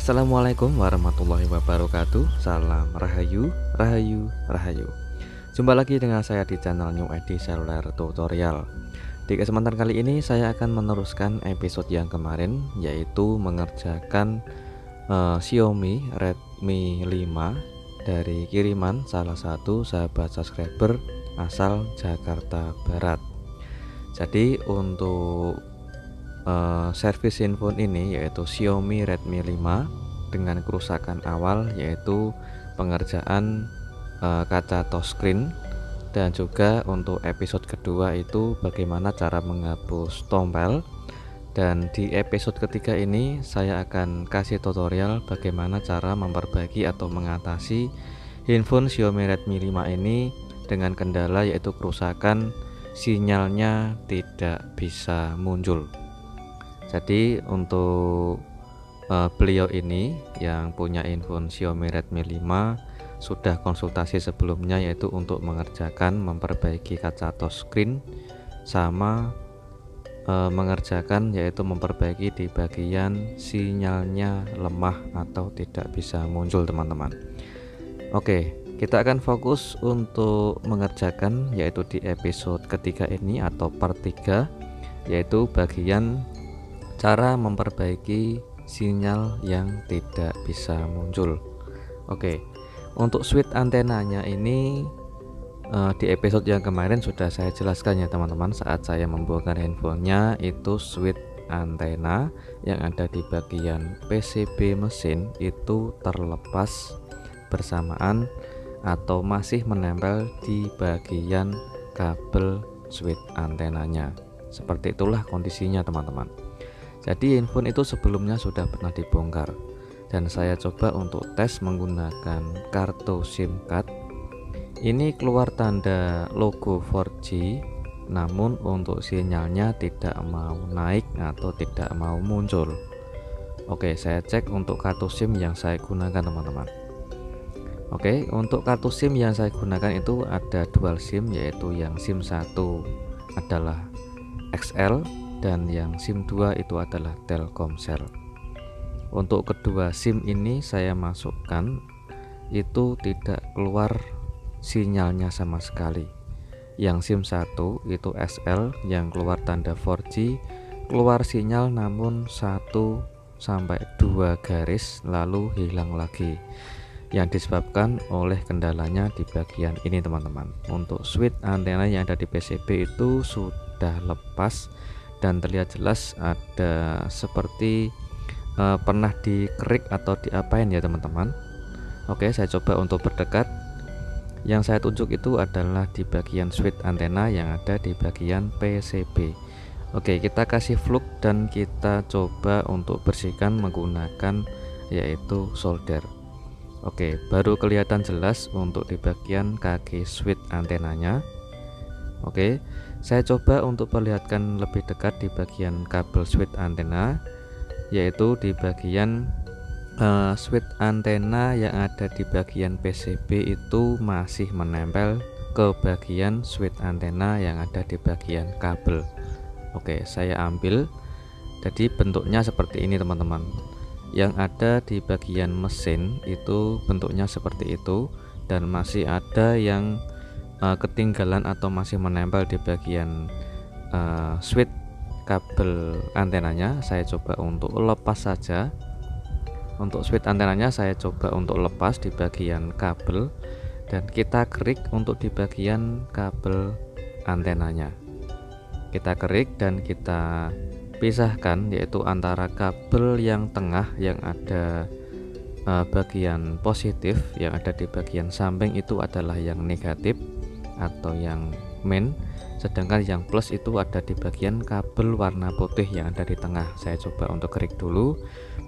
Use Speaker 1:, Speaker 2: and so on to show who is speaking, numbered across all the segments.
Speaker 1: Assalamualaikum warahmatullahi wabarakatuh. Salam Rahayu, Rahayu, Rahayu. Jumpa lagi dengan saya di channel New ID Seluler Tutorial. Di kesempatan kali ini saya akan meneruskan episode yang kemarin, yaitu mengerjakan Xiaomi Redmi 5 dari kiriman salah satu sahabat subscriber asal Jakarta Barat. Jadi untuk servis handphone ini yaitu Xiaomi Redmi 5 dengan kerusakan awal yaitu pengerjaan kaca touchscreen, dan juga untuk episode kedua itu bagaimana cara menghapus tombol, dan di episode ketiga ini saya akan kasih tutorial bagaimana cara memperbaiki atau mengatasi handphone Xiaomi Redmi 5 ini dengan kendala yaitu kerusakan sinyalnya tidak bisa muncul. Jadi untuk beliau ini yang punya handphone Xiaomi Redmi 5 sudah konsultasi sebelumnya, yaitu untuk mengerjakan memperbaiki kaca touchscreen sama mengerjakan yaitu memperbaiki di bagian sinyalnya lemah atau tidak bisa muncul, teman-teman. Oke, kita akan fokus untuk mengerjakan yaitu di episode ketiga ini atau part 3, yaitu bagian cara memperbaiki sinyal yang tidak bisa muncul. Oke, untuk switch antenanya ini di episode yang kemarin sudah saya jelaskan ya teman-teman, saat saya membongkar handphonenya. Itu switch antena yang ada di bagian PCB mesin itu terlepas bersamaan atau masih menempel di bagian kabel switch antenanya. Seperti itulah kondisinya, teman-teman. Jadi handphone itu sebelumnya sudah pernah dibongkar, dan saya coba untuk tes menggunakan kartu SIM card. Ini keluar tanda logo 4G, namun untuk sinyalnya tidak mau naik atau tidak mau muncul. Oke, saya cek untuk kartu SIM yang saya gunakan, teman-teman. Oke, untuk kartu SIM yang saya gunakan itu ada dual SIM, yaitu yang SIM 1 adalah XL dan yang SIM 2 itu adalah Telkomsel. Untuk kedua SIM ini saya masukkan itu tidak keluar sinyalnya sama sekali. Yang SIM 1 itu SL yang keluar tanda 4G, keluar sinyal namun 1 sampai 2 garis lalu hilang lagi, yang disebabkan oleh kendalanya di bagian ini, teman-teman. Untuk switch antena yang ada di PCB itu sudah lepas dan terlihat jelas ada seperti pernah dikerik atau diapain ya, teman-teman. Oke, saya coba untuk berdekat. Yang saya tunjuk itu adalah di bagian switch antena yang ada di bagian PCB. Oke, kita kasih flux dan kita coba untuk bersihkan menggunakan yaitu solder. Oke, baru kelihatan jelas untuk di bagian kaki switch antenanya. Oke, saya coba untuk perlihatkan lebih dekat di bagian kabel switch antena, yaitu di bagian switch antena yang ada di bagian PCB itu masih menempel ke bagian switch antena yang ada di bagian kabel. Oke, saya ambil. Jadi bentuknya seperti ini, teman-teman. Yang ada di bagian mesin itu bentuknya seperti itu, dan masih ada yang ketinggalan atau masih menempel di bagian switch kabel antenanya. Saya coba untuk lepas saja. Untuk switch antenanya saya coba untuk lepas di bagian kabel, dan kita kerik untuk di bagian kabel antenanya. Kita kerik dan kita pisahkan, yaitu antara kabel yang tengah yang ada bagian positif, yang ada di bagian samping itu adalah yang negatif atau yang main, sedangkan yang plus itu ada di bagian kabel warna putih yang ada di tengah. Saya coba untuk kerik dulu,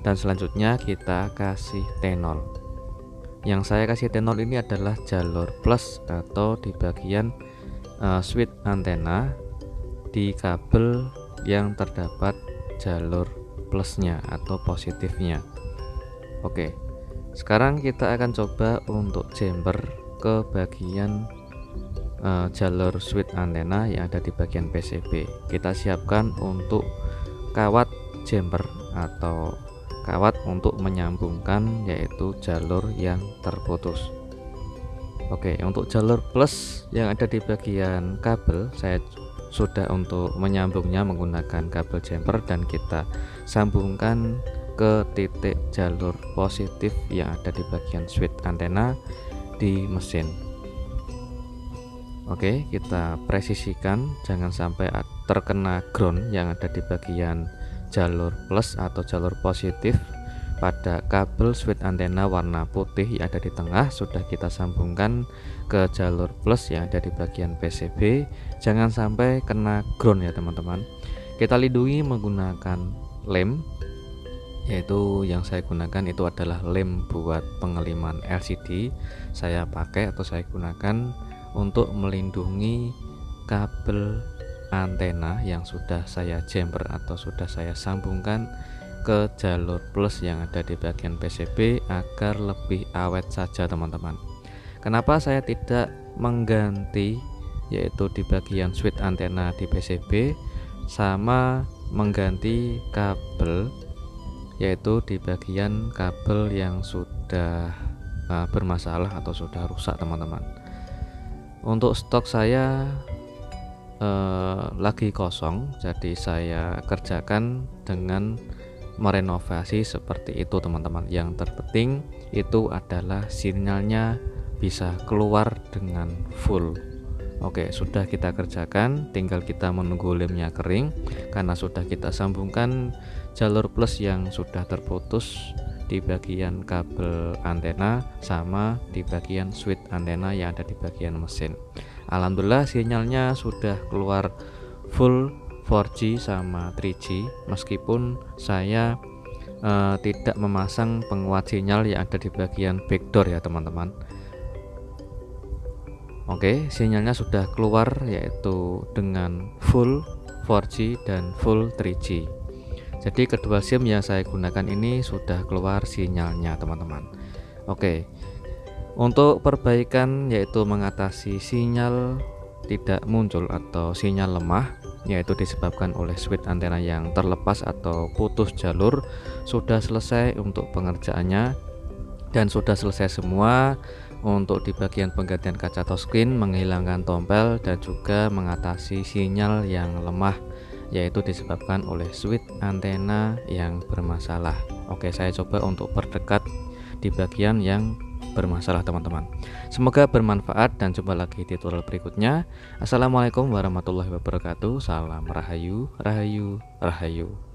Speaker 1: dan selanjutnya kita kasih T0. Yang saya kasih T0 ini adalah jalur plus atau di bagian switch antena di kabel yang terdapat jalur plusnya atau positifnya. Oke, sekarang kita akan coba untuk jumper ke bagian jalur switch antena yang ada di bagian PCB. Kita siapkan untuk kawat jumper atau kawat untuk menyambungkan yaitu jalur yang terputus. Oke, untuk jalur plus yang ada di bagian kabel, saya sudah untuk menyambungnya menggunakan kabel jumper dan kita sambungkan ke titik jalur positif yang ada di bagian switch antena di mesin. Oke, kita presisikan jangan sampai terkena ground yang ada di bagian jalur plus atau jalur positif pada kabel switch antena warna putih yang ada di tengah. Sudah kita sambungkan ke jalur plus yang ada di bagian PCB, jangan sampai kena ground ya teman-teman. Kita lindungi menggunakan lem, yaitu yang saya gunakan itu adalah lem buat pengeliman LCD. Saya pakai atau saya gunakan untuk melindungi kabel antena yang sudah saya jumper atau sudah saya sambungkan ke jalur plus yang ada di bagian PCB agar lebih awet saja teman-teman. Kenapa saya tidak mengganti yaitu di bagian switch antena di PCB sama mengganti kabel yaitu di bagian kabel yang sudah bermasalah atau sudah rusak teman-teman. Untuk stok saya lagi kosong, jadi saya kerjakan dengan merenovasi seperti itu teman-teman. Yang terpenting itu adalah sinyalnya bisa keluar dengan full. Oke, sudah kita kerjakan, tinggal kita menunggu lemnya kering karena sudah kita sambungkan jalur plus yang sudah terputus di bagian kabel antena sama di bagian switch antena yang ada di bagian mesin. Alhamdulillah sinyalnya sudah keluar full 4G sama 3G meskipun saya tidak memasang penguat sinyal yang ada di bagian backdoor ya teman-teman. Oke, sinyalnya sudah keluar yaitu dengan full 4G dan full 3G. Jadi kedua SIM yang saya gunakan ini sudah keluar sinyalnya teman-teman. Oke, untuk perbaikan yaitu mengatasi sinyal tidak muncul atau sinyal lemah yaitu disebabkan oleh switch antena yang terlepas atau putus jalur sudah selesai untuk pengerjaannya dan sudah selesai semua untuk di bagian penggantian kaca touchscreen, menghilangkan tombol dan juga mengatasi sinyal yang lemah yaitu disebabkan oleh switch antena yang bermasalah. Oke, saya coba untuk berdekat di bagian yang bermasalah teman-teman. Semoga bermanfaat dan jumpa lagi di tutorial berikutnya. Assalamualaikum warahmatullahi wabarakatuh. Salam rahayu, rahayu, rahayu.